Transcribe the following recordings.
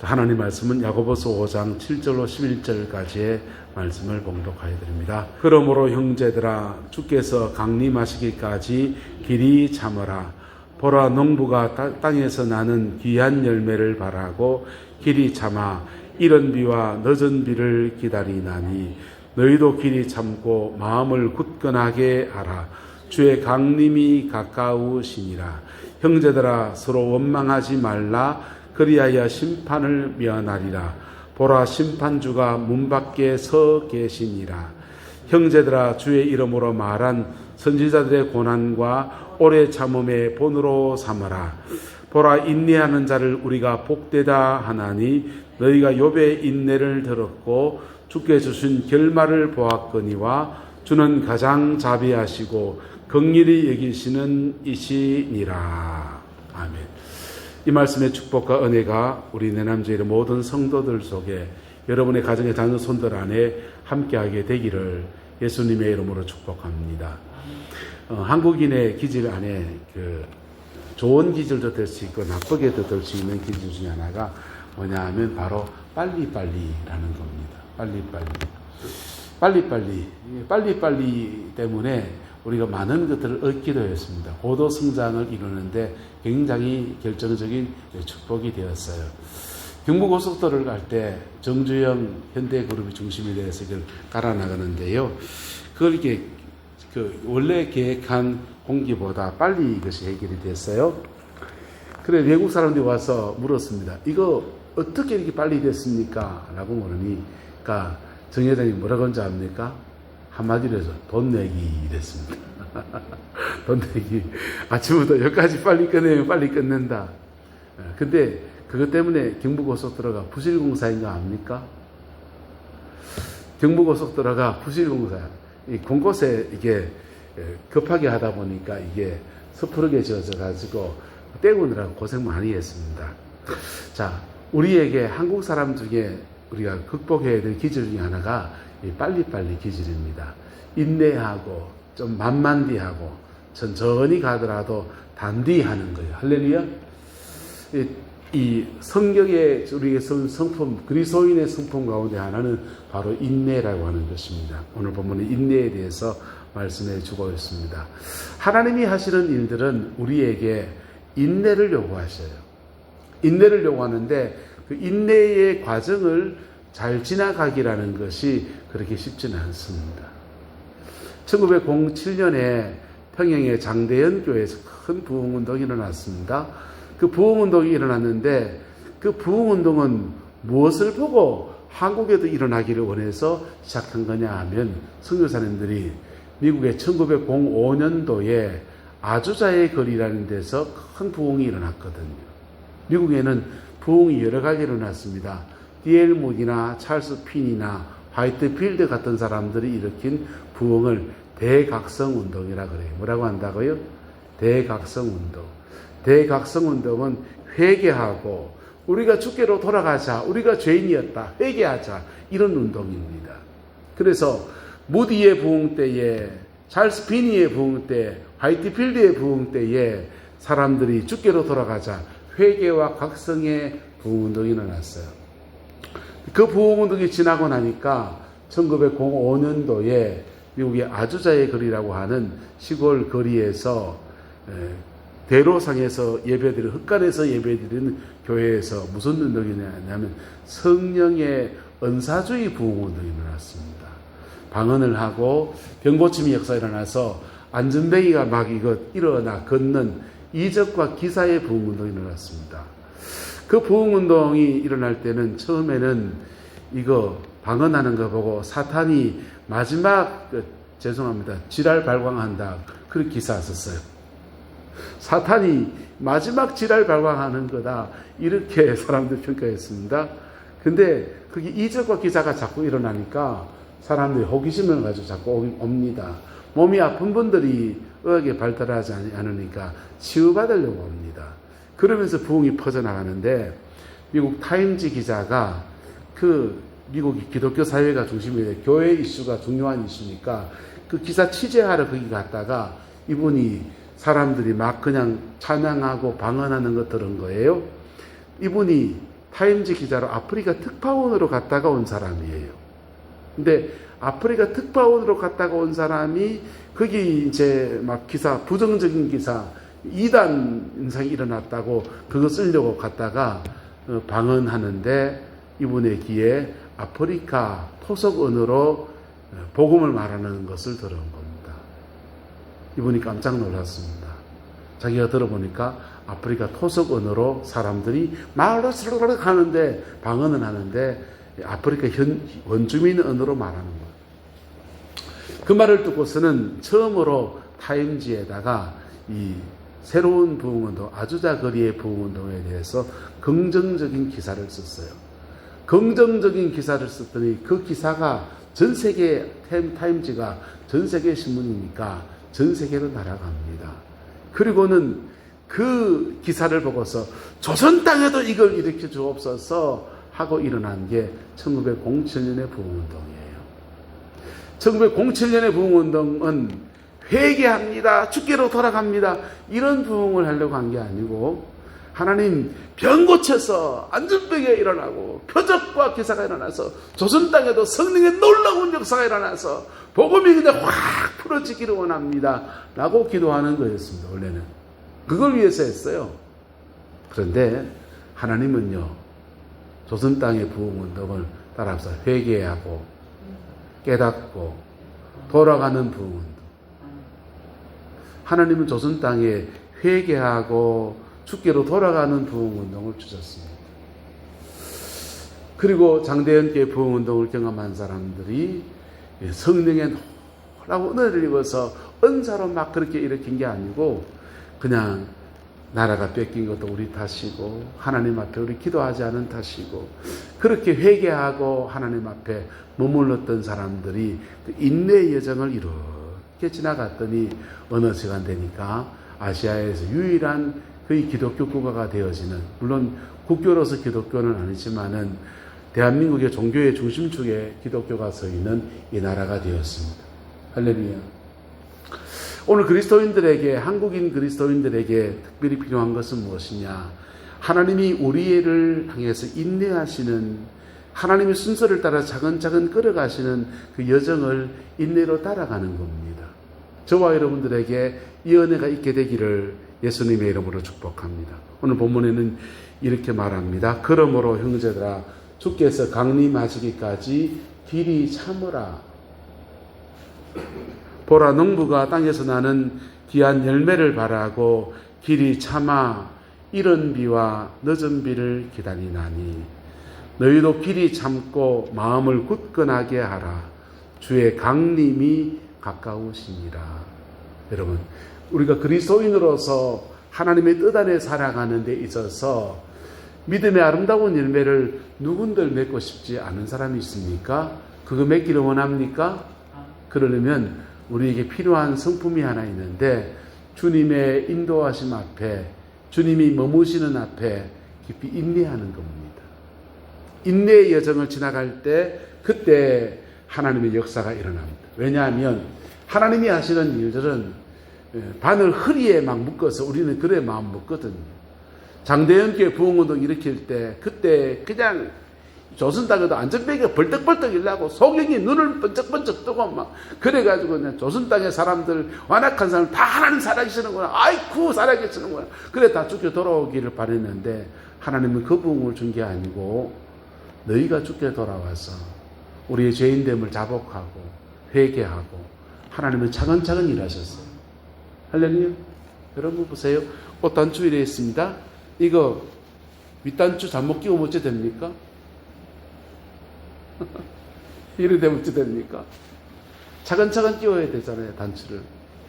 하나님 말씀은 야고보서 5장 7절로 11절까지의 말씀을 봉독하여 드립니다. 그러므로 형제들아 주께서 강림하시기까지 길이 참으라. 보라 농부가 땅에서 나는 귀한 열매를 바라고 길이 참아 이른 비와 늦은 비를 기다리나니 너희도 길이 참고 마음을 굳건하게 하라. 주의 강림이 가까우시니라. 형제들아 서로 원망하지 말라. 그리하여 심판을 면하리라. 보라 심판주가 문 밖에 서 계시니라. 형제들아 주의 이름으로 말한 선지자들의 고난과 오래 참음의 본으로 삼으라. 보라 인내하는 자를 우리가 복되다 하나니 너희가 욥의 인내를 들었고 주께 주신 결말을 보았거니와 주는 가장 자비하시고 긍휼히 여기시는 이시니라. 아멘. 이 말씀의 축복과 은혜가 우리 내남주의 모든 성도들 속에 여러분의 가정의 자녀 손들 안에 함께하게 되기를 예수님의 이름으로 축복합니다. 한국인의 기질 안에 좋은 기질도 될 수 있고 나쁘게도 될 수 있는 기질 중에 하나가 뭐냐 하면 바로 빨리빨리라는 겁니다. 빨리빨리 때문에 우리가 많은 것들을 얻기도 했습니다. 고도 성장을 이루는데 굉장히 결정적인 축복이 되었어요. 경부고속도로를 갈 때 정주영 현대그룹이 중심이 되어서 이걸 갈아나가는데요. 그걸 이렇게 원래 계획한 공기보다 빨리 이것이 해결이 됐어요. 그래 외국 사람들이 와서 물었습니다. 이거 어떻게 이렇게 빨리 됐습니까? 라고 물으니까 정 회장이 뭐라고 한지 압니까? 한마디로 해서 돈 내기 이랬습니다. 돈 내기. 아침부터 여기까지 빨리 끝내면 빨리 끝낸다. 근데 그것 때문에 경부고속도로가 부실공사인가 압니까? 경부고속도로가 부실공사. 이 곳곳에 이게 급하게 하다 보니까 이게 섣부르게 지어져 가지고 때우느라고 고생 많이 했습니다. 자, 우리에게 한국 사람 중에 우리가 극복해야 될 기질 중에 하나가 이 빨리빨리 기질입니다. 인내하고 좀 만만디하고 천천히 가더라도 단디하는 거예요. 할렐루야. 이 성경의 우리의 성품, 그리스도인의 성품 가운데 하나는 바로 인내라고 하는 것입니다. 오늘 본문은 인내에 대해서 말씀해 주고 있습니다. 하나님이 하시는 일들은 우리에게 인내를 요구하셔요. 인내를 요구하는데 그 인내의 과정을 잘 지나가기라는 것이 그렇게 쉽지는 않습니다. 1907년에 평양의 장대현 교회에서 큰 부흥운동이 일어났습니다. 그 부흥운동이 일어났는데 그 부흥운동은 무엇을 보고 한국에도 일어나기를 원해서 시작한 거냐 하면 선교사님들이 미국의 1905년도에 아주자의 거리라는 데서 큰 부흥이 일어났거든요. 미국에는 부흥이 여러 가지 일어났습니다. D.L. 묵이나 찰스 핀이나 화이트필드 같은 사람들이 일으킨 부흥을 대각성운동이라 그래요. 뭐라고 한다고요? 대각성운동. 대각성운동은 회개하고 우리가 주께로 돌아가자. 우리가 죄인이었다. 회개하자. 이런 운동입니다. 그래서 무디의 부흥 때에 찰스 핀의 부흥 때 화이트필드의 부흥 때에 사람들이 주께로 돌아가자. 회개와 각성의 부흥운동이 일어났어요. 그 부흥운동이 지나고 나니까 1905년도에 미국의 아주자의 거리라고 하는 시골 거리에서 대로상에서 예배드리는 흑간에서 예배드리는 교회에서 무슨 운동이냐면 성령의 은사주의 부흥운동이 일어났습니다. 방언을 하고 병고침이 역사가 일어나서 안전뱅이가 막 일어나 걷는 이적과 기사의 부흥운동이 일어났습니다. 그 부흥운동이 일어날 때는 처음에는 이거 방언하는 거 보고 사탄이 마지막 지랄 발광한다. 그런 기사 썼어요. 사탄이 마지막 지랄 발광하는 거다. 이렇게 사람들 평가했습니다. 근데 그게 이적과 기사가 자꾸 일어나니까 사람들이 호기심을 가지고 자꾸 옵니다. 몸이 아픈 분들이 의학에 발달하지 않으니까 치유받으려고 합니다. 그러면서 부흥이 퍼져나가는데 미국 타임즈 기자가 미국 기독교 사회가 중심이 돼 교회 이슈가 중요한 이슈니까 그 기사 취재하러 거기 갔다가 이분이 사람들이 막 그냥 찬양하고 방언하는 거 들은 거예요. 이분이 타임지 기자로 아프리카 특파원으로 갔다가 온 사람이에요. 근데 아프리카 특파원으로 갔다가 온 사람이 거기 이제 막 기사, 부정적인 기사, 이단 현상이 일어났다고 그거 쓰려고 갔다가 방언하는데 이분의 귀에 아프리카 토속 언어로 복음을 말하는 것을 들은 겁니다. 이분이 깜짝 놀랐습니다. 자기가 들어보니까 아프리카 토속 언어로 사람들이 말로 슬르르 하는데 방언은 하는데 아프리카 원주민 언어로 말하는 거예요. 그 말을 듣고서는 처음으로 타임지에다가 이 새로운 부흥운동, 아주자 거리의 부흥운동에 대해서 긍정적인 기사를 썼어요. 긍정적인 기사를 썼더니 그 기사가 전 세계 타임지가 전 세계 신문이니까 전 세계로 날아갑니다. 그리고는 그 기사를 보고서 조선 땅에도 이걸 일으켜 주옵소서 하고 일어난 게 1907년의 부흥운동이에요. 1907년의 부흥운동은 회개합니다. 주께로 돌아갑니다. 이런 부흥을 하려고 한 게 아니고 하나님 병 고쳐서 안전병에 일어나고 표적과 기사가 일어나서 조선 땅에도 성령의 놀라운 역사가 일어나서 복음이 그냥 확 풀어지기를 원합니다. 라고 기도하는 거였습니다. 원래는. 그걸 위해서 했어요. 그런데 하나님은요. 조선 땅의 부흥운동을 따라서 회개하고 깨닫고 돌아가는 부흥운동. 하나님은 조선 땅에 회개하고 주께로 돌아가는 부흥운동을 주셨습니다. 그리고 장대현교회 부흥운동을 경험한 사람들이 성령의 놀라운 은혜를 입어서 은사로 막 그렇게 일으킨 게 아니고 그냥 나라가 뺏긴 것도 우리 탓이고 하나님 앞에 우리 기도하지 않은 탓이고 그렇게 회개하고 하나님 앞에 머물렀던 사람들이 그 인내의 여정을 이렇게 지나갔더니 어느 시간 되니까 아시아에서 유일한 거의 기독교 국가가 되어지는, 물론 국교로서 기독교는 아니지만은 대한민국의 종교의 중심축에 기독교가 서 있는 이 나라가 되었습니다. 할렐루야. 오늘 그리스도인들에게, 한국인 그리스도인들에게 특별히 필요한 것은 무엇이냐? 하나님이 우리를 향해서 인내하시는, 하나님의 순서를 따라 차근차근 끌어가시는 그 여정을 인내로 따라가는 겁니다. 저와 여러분들에게 이 은혜가 있게 되기를 예수님의 이름으로 축복합니다. 오늘 본문에는 이렇게 말합니다. 그러므로 형제들아 주께서 강림하시기까지 길이 참으라. 보라, 농부가 땅에서 나는 귀한 열매를 바라고 길이 참아 이른 비와 늦은 비를 기다리나니 너희도 길이 참고 마음을 굳건하게 하라. 주의 강림이 가까우시니라. 여러분, 우리가 그리스도인으로서 하나님의 뜻 안에 살아가는 데 있어서 믿음의 아름다운 열매를 누군들 맺고 싶지 않은 사람이 있습니까? 그거 맺기를 원합니까? 그러려면 우리에게 필요한 성품이 하나 있는데 주님의 인도하심 앞에, 주님이 머무시는 앞에 깊이 인내하는 겁니다. 인내의 여정을 지나갈 때 그때 하나님의 역사가 일어납니다. 왜냐하면 하나님이 하시는 일들은 바늘 허리에 막 묶어서 우리는 그래 마음 먹거든요. 장대현교회 부흥운동 일으킬 때 그때 그냥 조선 땅에도 안전뱅이가 벌떡벌떡 일나고 소경이 눈을 번쩍번쩍 뜨고 막 그래가지고 그냥 조선 땅의 사람들, 완악한 사람 다 하나님 살아계시는구나, 아이쿠 살아계시는구나, 그래 다 죽게 돌아오기를 바랬는데 하나님은 그 부흥을 준 게 아니고 너희가 죽게 돌아와서 우리의 죄인됨을 자복하고 회개하고 하나님은 차근차근 일하셨어요. 할렐루야. 여러분 보세요. 꽃단추 이래 있습니다. 이거 윗단추 잘못 끼우면 어찌 됩니까? 이래 되면 어찌 됩니까? 차근차근 끼워야 되잖아요, 단추를.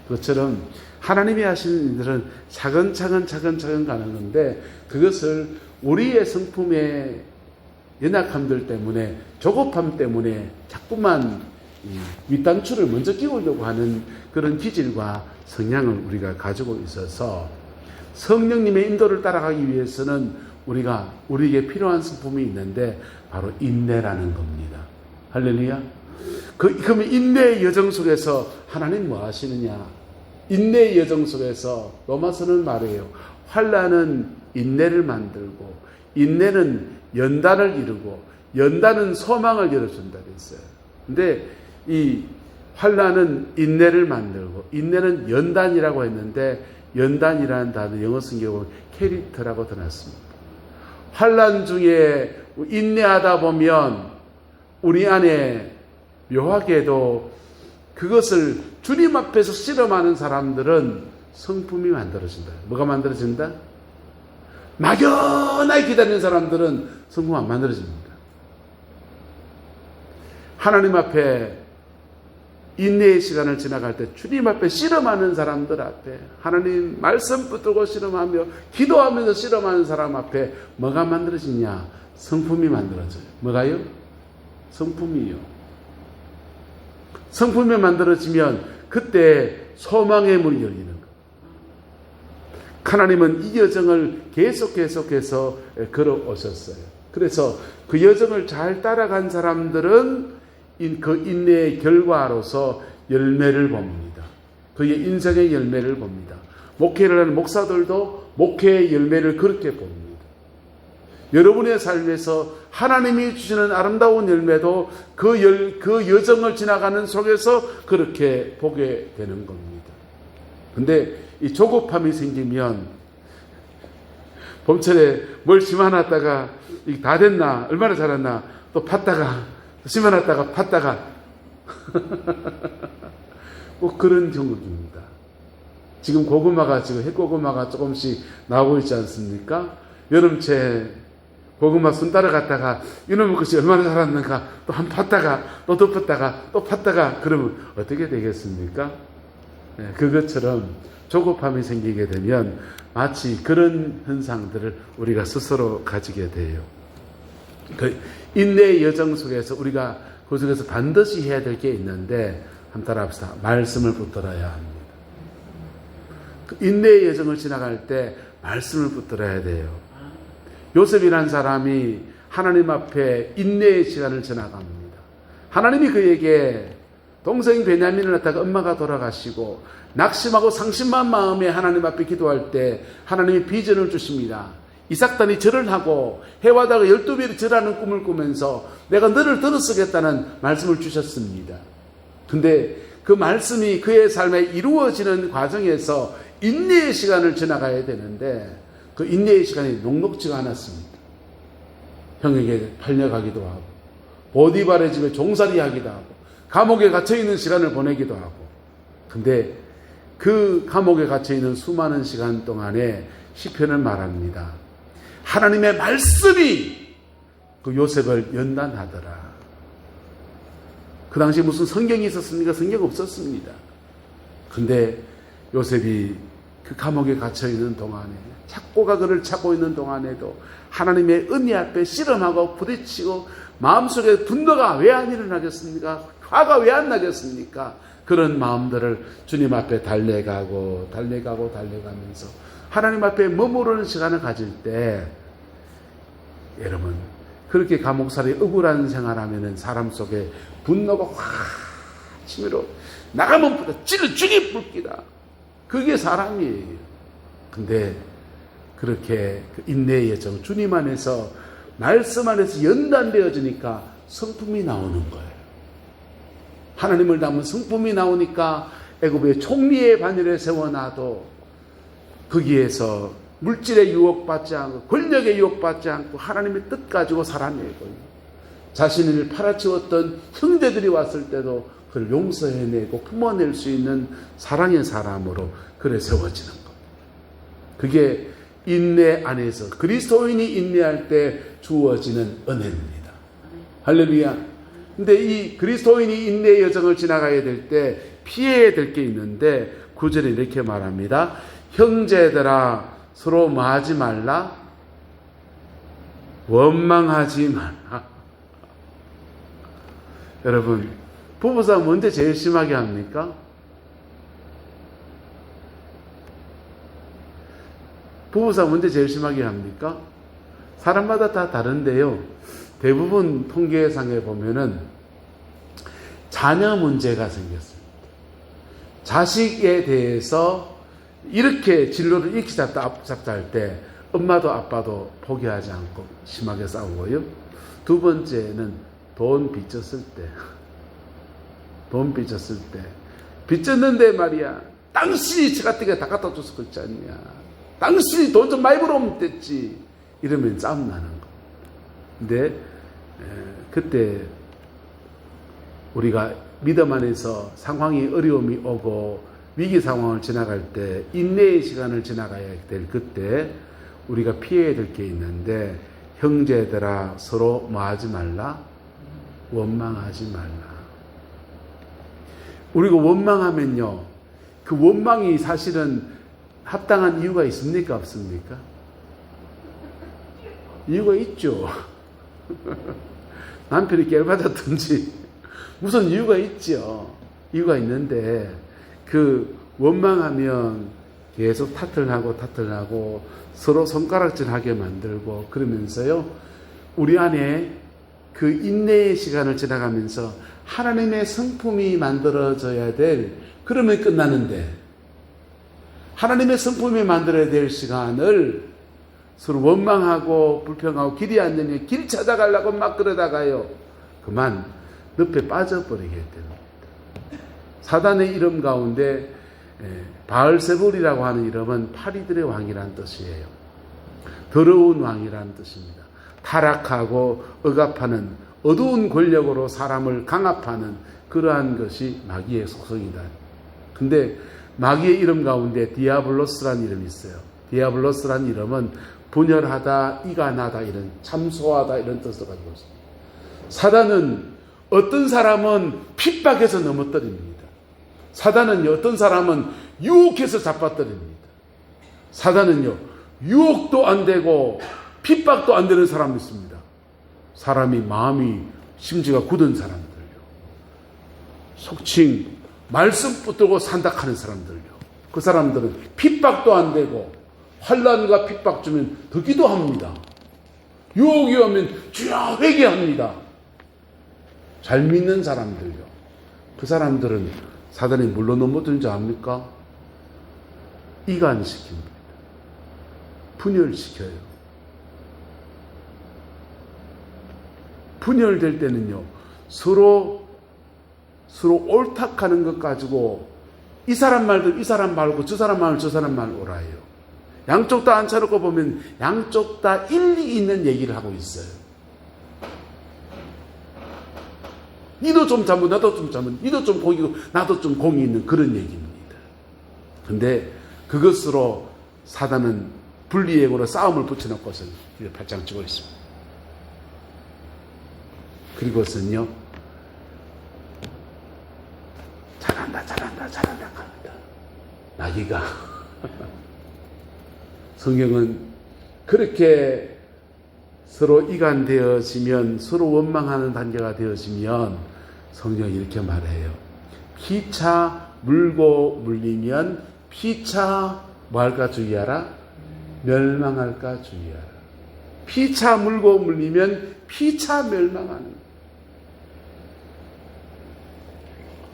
그것처럼 하나님이 하시는 일들은 차근차근 가는 건데 그것을 우리의 성품의 연약함들 때문에, 조급함 때문에 자꾸만 윗단추를 먼저 끼우려고 하는 그런 기질과 성향을 우리가 가지고 있어서 성령님의 인도를 따라가기 위해서는 우리에게 필요한 성품이 있는데 바로 인내라는 겁니다. 할렐루야. 그러면 인내의 여정 속에서 하나님 뭐 하시느냐? 인내의 여정 속에서 로마서는 말해요. 환난은 인내를 만들고 인내는 연단을 이루고 연단은 소망을 열어준다 그랬어요. 근데 이 환난은 인내를 만들고 인내는 연단이라고 했는데 연단이라는 단어 영어 성경에 캐릭터라고 드났습니다. 환난 중에 인내하다 보면 우리 안에 묘하게도 그것을 주님 앞에서 실험하는 사람들은 성품이 만들어진다. 뭐가 만들어진다? 막연하게 기다리는 사람들은 성품 안 만들어집니다. 하나님 앞에 인내의 시간을 지나갈 때 주님 앞에 실험하는 사람들 앞에 하나님 말씀 붙들고 실험하며 기도하면서 실험하는 사람 앞에 뭐가 만들어지냐? 성품이 만들어져요. 뭐가요? 성품이요. 성품이 만들어지면 그때 소망의 문이 열리는 거예요. 하나님은 이 여정을 계속해서 걸어오셨어요. 그래서 그 여정을 잘 따라간 사람들은 그 인내의 결과로서 열매를 봅니다. 그의 인생의 열매를 봅니다. 목회를 하는 목사들도 목회의 열매를 그렇게 봅니다. 여러분의 삶에서 하나님이 주시는 아름다운 열매도 그 여정을 지나가는 속에서 그렇게 보게 되는 겁니다. 근데 이 조급함이 생기면 봄철에 뭘 심어놨다가 다 됐나 얼마나 자랐나 또 팠다가 심어놨다가 팠다가 꼭 그런 경우입니다. 지금 고구마가 지금 핵고구마가 조금씩 나오고 있지 않습니까? 여름채 고구마 순 따라갔다가 이놈의 것이 얼마나 자랐는가 또 한 팠다가 또 덮었다가 또 팠다가 그러면 어떻게 되겠습니까? 네, 그것처럼 조급함이 생기게 되면 마치 그런 현상들을 우리가 스스로 가지게 돼요. 그 인내의 여정 속에서 우리가 그 속에서 반드시 해야 될 게 있는데 한번 따라합시다. 말씀을 붙들어야 합니다. 그 인내의 여정을 지나갈 때 말씀을 붙들어야 돼요. 요셉이라는 사람이 하나님 앞에 인내의 시간을 지나갑니다. 하나님이 그에게 동생 베냐민을 낳다가 엄마가 돌아가시고 낙심하고 상심한 마음에 하나님 앞에 기도할 때 하나님이 비전을 주십니다. 이삭단이 절을 하고 해와다가 12배를 절하는 꿈을 꾸면서 내가 너를 들어쓰겠다는 말씀을 주셨습니다. 근데 그 말씀이 그의 삶에 이루어지는 과정에서 인내의 시간을 지나가야 되는데 그 인내의 시간이 녹록지가 않았습니다. 형에게 팔려가기도 하고 보디발의 집에 종살이 하기도 하고 감옥에 갇혀있는 시간을 보내기도 하고 근데 그 감옥에 갇혀있는 수많은 시간 동안에 시편은 말합니다. 하나님의 말씀이 그 요셉을 연단하더라. 그 당시에 무슨 성경이 있었습니까? 성경 없었습니다. 근데 요셉이 그 감옥에 갇혀있는 동안에 착고가 그를 찾고 있는 동안에도 하나님의 은혜 앞에 씨름하고 부딪히고 마음속에 분노가 왜 안 일어나겠습니까? 화가 왜 안 나겠습니까? 그런 마음들을 주님 앞에 달래가면서 하나님 앞에 머무르는 시간을 가질 때 여러분 그렇게 감옥살이 억울한 생활하면은 사람 속에 분노가 확 치밀어 나가면 불다 찔러 죽이 불기다. 그게 사람이에요. 근데 그렇게 인내의 여정 주님 안에서 말씀 안에서 연단되어지니까 성품이 나오는 거예요. 하나님을 닮은 성품이 나오니까 애굽의 총리의 반열에 세워놔도 거기에서 물질의 유혹받지 않고 권력의 유혹받지 않고 하나님의 뜻 가지고 살아내고 자신을 팔아치웠던 형제들이 왔을 때도 그를 용서해내고 품어낼 수 있는 사랑의 사람으로 그래 세워지는 것. 그게 인내 안에서 그리스도인이 인내할 때 주어지는 은혜입니다. 할렐루야. 근데 이 그리스도인이 인내의 여정을 지나가야 될 때 피해야 될 게 있는데 9절에 이렇게 말합니다. 형제들아 서로 뭐하지 말라? 원망하지 말라. 여러분 부부싸움 언제 제일 심하게 합니까? 부부싸움 언제 제일 심하게 합니까? 사람마다 다 다른데요. 대부분 통계상에 보면은 자녀 문제가 생겼습니다. 자식에 대해서 이렇게 진로를 이렇게 잡자 할 때 엄마도 아빠도 포기하지 않고 심하게 싸우고요. 두 번째는 돈 빚졌을 때. 돈 빚졌을 때. 빚졌는데 말이야. 당신이 저 같은 게 다 갖다 줬을 거 있지 않냐. 당신이 돈 좀 많이 벌어오면 됐지. 이러면 싸움 나는 거. 근데 그때 우리가 믿음 안에서 상황이 어려움이 오고 위기 상황을 지나갈 때 인내의 시간을 지나가야 될 그때 우리가 피해야 될 게 있는데 형제들아 서로 뭐 하지 말라? 원망하지 말라. 우리가 원망하면요. 그 원망이 사실은 합당한 이유가 있습니까? 없습니까? 이유가 있죠. 남편이 깨알맞았든지 무슨 이유가 있죠. 이유가 있는데 그 원망하면 계속 탓을 하고 서로 손가락질하게 만들고 그러면서요. 우리 안에 그 인내의 시간을 지나가면서 하나님의 성품이 만들어져야 될 그러면 끝나는데 하나님의 성품이 만들어야 될 시간을 서로 원망하고 불평하고 길이 안 되면 길 찾아가려고 막 그러다가요. 그만 늪에 빠져버리게 됩니다. 사단의 이름 가운데 바알세불이라고 하는 이름은 파리들의 왕이라는 뜻이에요. 더러운 왕이라는 뜻입니다. 타락하고 억압하는 어두운 권력으로 사람을 강압하는 그러한 것이 마귀의 속성이다. 근데 마귀의 이름 가운데 디아블로스라는 이름이 있어요. 디아블로스라는 이름은 분열하다, 이간하다 이런 참소하다 이런 뜻을 가지고 있습니다. 사단은 어떤 사람은 핍박해서 넘어뜨립니다. 사단은요, 어떤 사람은 유혹해서 잡아뜨립니다. 사단은요, 유혹도 안 되고 핍박도 안 되는 사람도 있습니다. 사람이 마음이 심지가 굳은 사람들요. 속칭 말씀 붙들고 산다하는 사람들요. 그 사람들은 핍박도 안 되고 환난과 핍박 주면 더 기도합니다. 유혹이 오면 주여 회개합니다. 잘 믿는 사람들요. 그 사람들은 사단이 물로 넘어드는 줄 압니까? 이간시킵니다. 분열시켜요. 분열될 때는요, 서로 옳탁하는 것 가지고 이 사람 말도 이 사람 말고 저 사람 말 저 사람 말 오라예요. 양쪽 다 앉혀놓고 보면 양쪽 다 일리 있는 얘기를 하고 있어요. 니도 좀 잘못 나도 좀 잘못 니도 좀 공이고 나도 좀 공이 있는 그런 얘기입니다. 근데 그것으로 사단은 분리행으로 싸움을 붙여놓고서 발장 치고 있습니다. 그리고선요 잘한다 합니다. 마귀가 성경은 그렇게 서로 이간되어지면 서로 원망하는 단계가 되어지면 성경이 이렇게 말해요. 피차 물고 물리면 피차 뭐 할까 주의하라? 멸망할까 주의하라. 피차 물고 물리면 피차 멸망하는.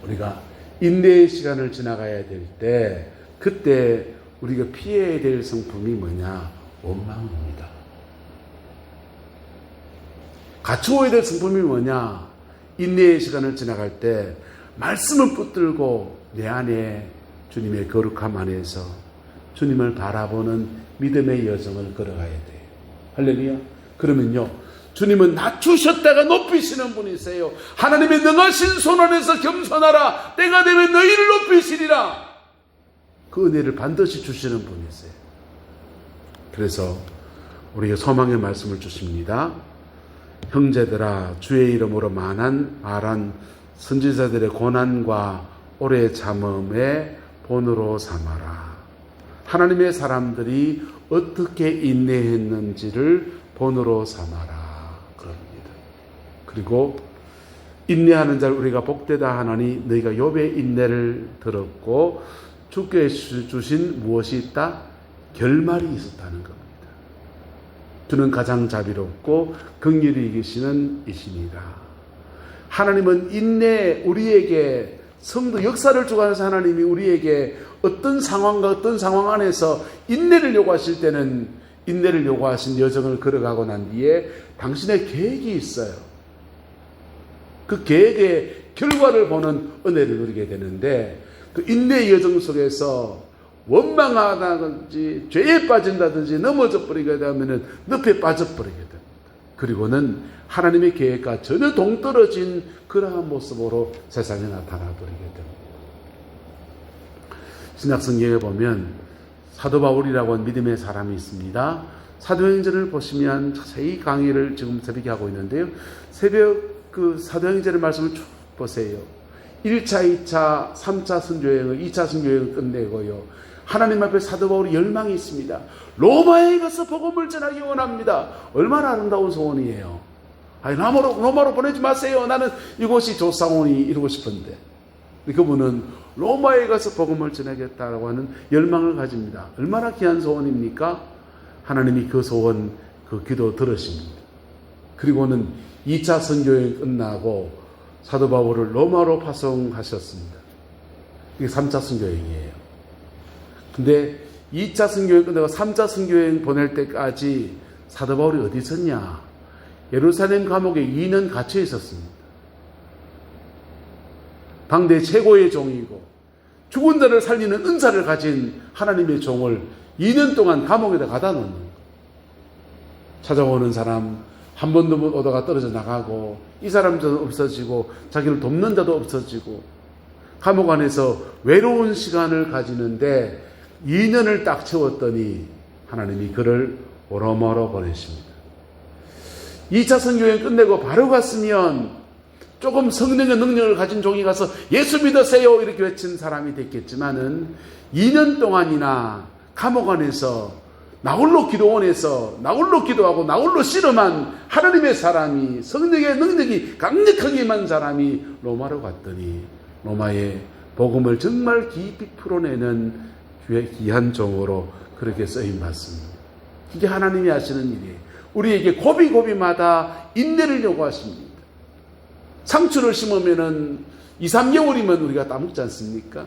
우리가 인내의 시간을 지나가야 될 때 그때 우리가 피해야 될 성품이 뭐냐? 원망입니다. 갖추어야 될 성품이 뭐냐? 인내의 시간을 지나갈 때 말씀을 붙들고 내 안에 주님의 거룩함 안에서 주님을 바라보는 믿음의 여정을 걸어가야 돼요. 할렐루야. 그러면요, 주님은 낮추셨다가 높이시는 분이세요. 하나님의 능하신 손 안에서 겸손하라. 때가 되면 너희를 높이시리라. 그 은혜를 반드시 주시는 분이세요. 그래서 우리에게 소망의 말씀을 주십니다. 형제들아, 주의 이름으로 말한 선지자들의 고난과 오래 참음의 본으로 삼아라. 하나님의 사람들이 어떻게 인내했는지를 본으로 삼아라. 그럽니다. 그리고 인내하는 자를 우리가 복되다 하나니 너희가 욥의 인내를 들었고 주께 주신 무엇이 있다? 결말이 있었다는 겁니다. 주는 가장 자비롭고 긍휼히 계시는 이십니다. 하나님은 인내, 우리에게 성도 역사를 주관해서 하나님이 우리에게 어떤 상황과 어떤 상황 안에서 인내를 요구하실 때는 인내를 요구하신 여정을 걸어가고 난 뒤에 당신의 계획이 있어요. 그 계획의 결과를 보는 은혜를 누리게 되는데, 그 인내의 여정 속에서 원망하다든지 죄에 빠진다든지 넘어져 버리게 되면 늪에 빠져버리게 됩니다. 그리고는 하나님의 계획과 전혀 동떨어진 그러한 모습으로 세상에 나타나버리게 됩니다. 신약성경에 보면 사도 바울이라고 하는 믿음의 사람이 있습니다. 사도행전을 보시면 자세히 강의를 지금 새벽에 하고 있는데요. 새벽 그 사도행전의 말씀을 쭉 보세요. 1차, 2차, 3차 선교여행을, 2차 선교여행을 끝내고요. 하나님 앞에 사도 바울이 열망이 있습니다. 로마에 가서 복음을 전하기 원합니다. 얼마나 아름다운 소원이에요. 아니, 로마로 보내지 마세요. 나는 이곳이 조상원이 이루고 싶은데. 그분은 로마에 가서 복음을 전하겠다고 하는 열망을 가집니다. 얼마나 귀한 소원입니까? 하나님이 그 소원, 그 기도 들으십니다. 그리고는 2차 선교여행 끝나고 사도 바울을 로마로 파송하셨습니다. 이게 3차 선교여행이에요. 근데 2차 선교여행 끝나고 3차 선교여행 보낼 때까지 사도 바울이 어디 있었냐? 예루살렘 감옥에 2년 갇혀 있었습니다. 당대 최고의 종이고 죽은 자를 살리는 은사를 가진 하나님의 종을 2년 동안 감옥에다 가다 놓는 거예요. 찾아오는 사람 한 번도 못 오다가 떨어져 나가고, 이 사람도 없어지고, 자기를 돕는 자도 없어지고, 감옥 안에서 외로운 시간을 가지는데 2년을 딱 채웠더니 하나님이 그를 로마로 보내십니다. 2차 선교여행 끝내고 바로 갔으면 조금 성령의 능력을 가진 종이 가서 예수 믿으세요 이렇게 외친 사람이 됐겠지만은 2년 동안이나 감옥 안에서 나홀로 기도원에서 나홀로 기도하고 나홀로 씨름한 하나님의 사람이, 성령의 능력이 강력하게 임한 사람이 로마로 갔더니 로마의 복음을 정말 깊이 풀어내는 귀한 종으로 그렇게 쓰임 받습니다. 이게 하나님이 하시는 일이에요. 우리에게 고비고비마다 인내를 요구하십니다. 상추를 심으면은 2, 3개월이면 우리가 따먹지 않습니까?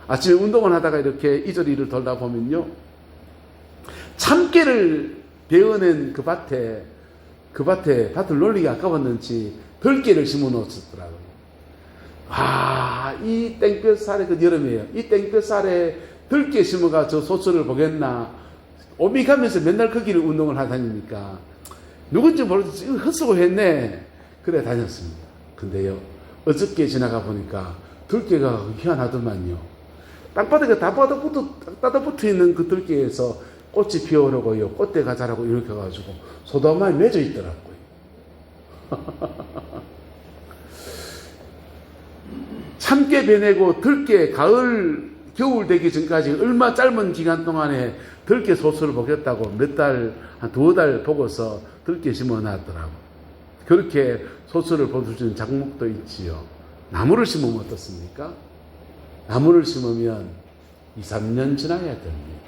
아침에 운동을 하다가 이렇게 이리저리 돌다 보면요, 참깨를 베어낸 그 밭에 밭을 놀리기 아까웠는지 들깨를 심어 놓았더라고요. 이 땡볕살에, 그 여름이에요. 이 땡볕살에 들깨 심어가 저 소출을 보겠나. 오미 가면서 맨날 그 길을 운동을 하다니까 누군지 모르겠지 헛수고 했네. 그래 다녔습니다. 근데요, 어저께 지나가 보니까 들깨가 희한하더만요. 땅바닥에 다 따다붙어 있는 그 들깨에서 꽃이 피어오르고요, 꽃대가 자라고 이렇게 해가지고 소다마에 맺어 있더라고요. 참깨 베내고 들깨 가을 겨울 되기 전까지 얼마 짧은 기간 동안에 들깨 소수를 보겠다고 몇 달, 한 2달 보고서 들깨 심어 놨더라고. 그렇게 소수를 볼 수 있는 작목도 있지요. 나무를 심으면 어떻습니까? 나무를 심으면 2, 3년 지나야 됩니다.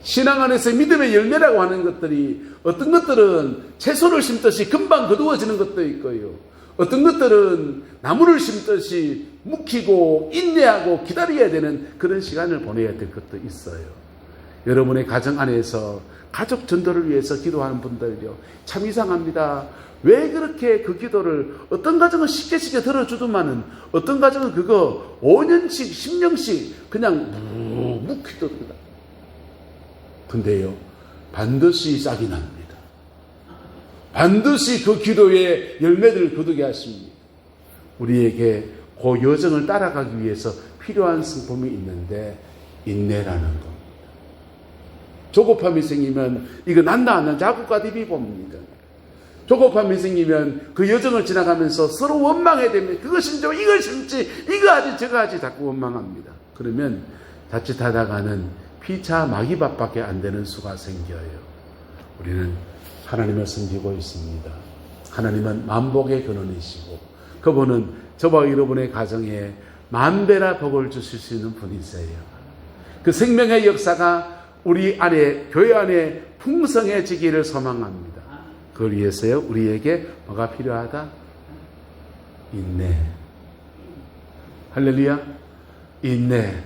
신앙 안에서 믿음의 열매라고 하는 것들이 어떤 것들은 채소를 심듯이 금방 거두어지는 것도 있고요. 어떤 것들은 나무를 심듯이 묵히고 인내하고 기다려야 되는 그런 시간을 보내야 될 것도 있어요. 여러분의 가정 안에서 가족 전도를 위해서 기도하는 분들요, 참 이상합니다. 왜 그렇게 그 기도를, 어떤 가정은 쉽게 들어주더만은 어떤 가정은 그거 5년씩 10년씩 그냥 묵히 둡니다. 근데요, 반드시 싹이 납니다. 반드시 그 기도의 열매들을 거두게 하십니다. 우리에게 그 여정을 따라가기 위해서 필요한 성품이 있는데 인내라는 겁니다. 조급함이 생기면 이거 난다 안 난다 자꾸가 디비 봅니다. 조급함이 생기면 그 여정을 지나가면서 서로 원망해야 됩니다. 그거 심지 이걸 심지 이거 하지 저거 하지 자꾸 원망합니다. 그러면 자칫하다가는 피차 마귀밥밖에 안 되는 수가 생겨요. 우리는 하나님을 섬기고 있습니다. 하나님은 만복의 근원이시고 그분은 저와 여러분의 가정에 만배나 복을 주실 수 있는 분이세요. 그 생명의 역사가 우리 안에, 교회 안에 풍성해지기를 소망합니다. 그걸 위해서요, 우리에게 뭐가 필요하다? 인내. 할렐루야. 인내.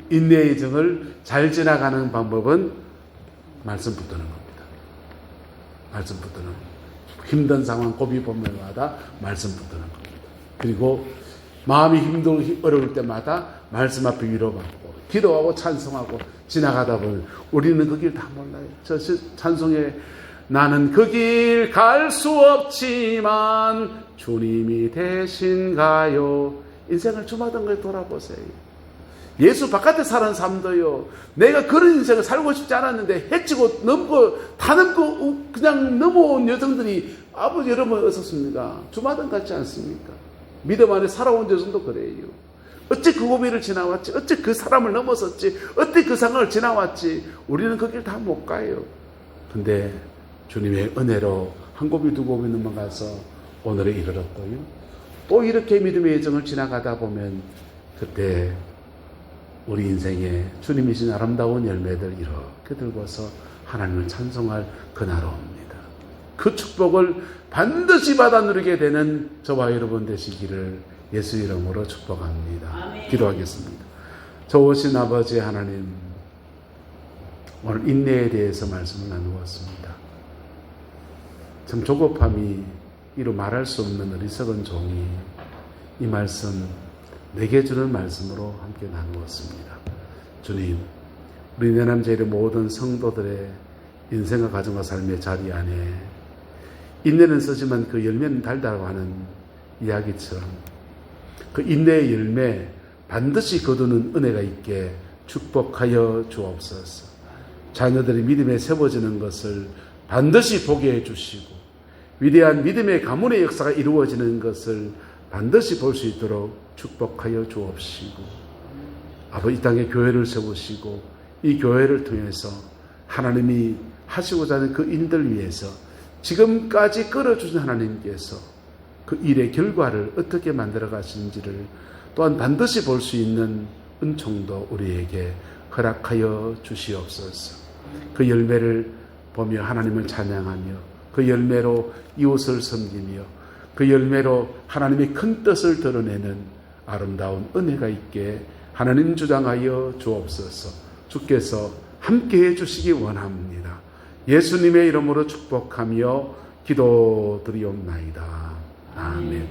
인내의 정을 잘 지나가는 방법은 말씀 붙드는 겁니다. 말씀 붙드는 겁니다. 힘든 상황, 고비 보면마다 말씀 붙드는 겁니다. 그리고 마음이 힘들고 어려울 때마다 말씀 앞에 위로받고 기도하고 찬송하고 지나가다 보면 우리는 그 길 다 몰라요. 저 찬송에 나는 그 길 갈 수 없지만 주님이 대신 가요. 인생을 주마던 걸 돌아보세요. 예수 바깥에 사는 삶도요, 내가 그런 인생을 살고 싶지 않았는데 해치고 넘고 다 넘고 그냥 넘어온 여성들이 아버지 여러분 어떻습니까? 주마등 같지 않습니까? 믿음 안에 살아온 여성도 그래요. 어째 그 고비를 지나왔지? 어째 그 사람을 넘어섰지? 어째 그 상황을 지나왔지? 우리는 그 길 다 못 가요. 근데 주님의 은혜로 한 고비 두 고비 넘어가서 오늘에 이르렀고요. 또 이렇게 믿음의 여정을 지나가다 보면 그때 우리 인생에 주님이 주신 아름다운 열매들 이렇게 들고서 하나님을 찬송할 그날 옵니다. 그 축복을 반드시 받아 누리게 되는 저와 여러분 되시기를 예수 이름으로 축복합니다. 아멘. 기도하겠습니다. 좋으신 아버지 하나님, 오늘 인내에 대해서 말씀을 나누었습니다. 참 조급함이 이루 말할 수 없는 어리석은 종이 이 말씀 내게 주는 말씀으로 함께 나누었습니다. 주님, 우리 내남제일의 모든 성도들의 인생과 가정과 삶의 자리 안에 인내는 쓰지만 그 열매는 달다고 하는 이야기처럼 그 인내의 열매 반드시 거두는 은혜가 있게 축복하여 주옵소서. 자녀들이 믿음에 세워지는 것을 반드시 보게 해주시고 위대한 믿음의 가문의 역사가 이루어지는 것을 반드시 볼 수 있도록 축복하여 주옵시고 아버지 이 땅에 교회를 세우시고 이 교회를 통해서 하나님이 하시고자 하는 그 인들 위해서 지금까지 끌어주신 하나님께서 그 일의 결과를 어떻게 만들어 가시는지를 또한 반드시 볼 수 있는 은총도 우리에게 허락하여 주시옵소서. 그 열매를 보며 하나님을 찬양하며 그 열매로 이웃을 섬기며 그 열매로 하나님의 큰 뜻을 드러내는 아름다운 은혜가 있게 하나님 주장하여 주옵소서. 주께서 함께해 주시기 원합니다. 예수님의 이름으로 축복하며 기도드리옵나이다. 아멘.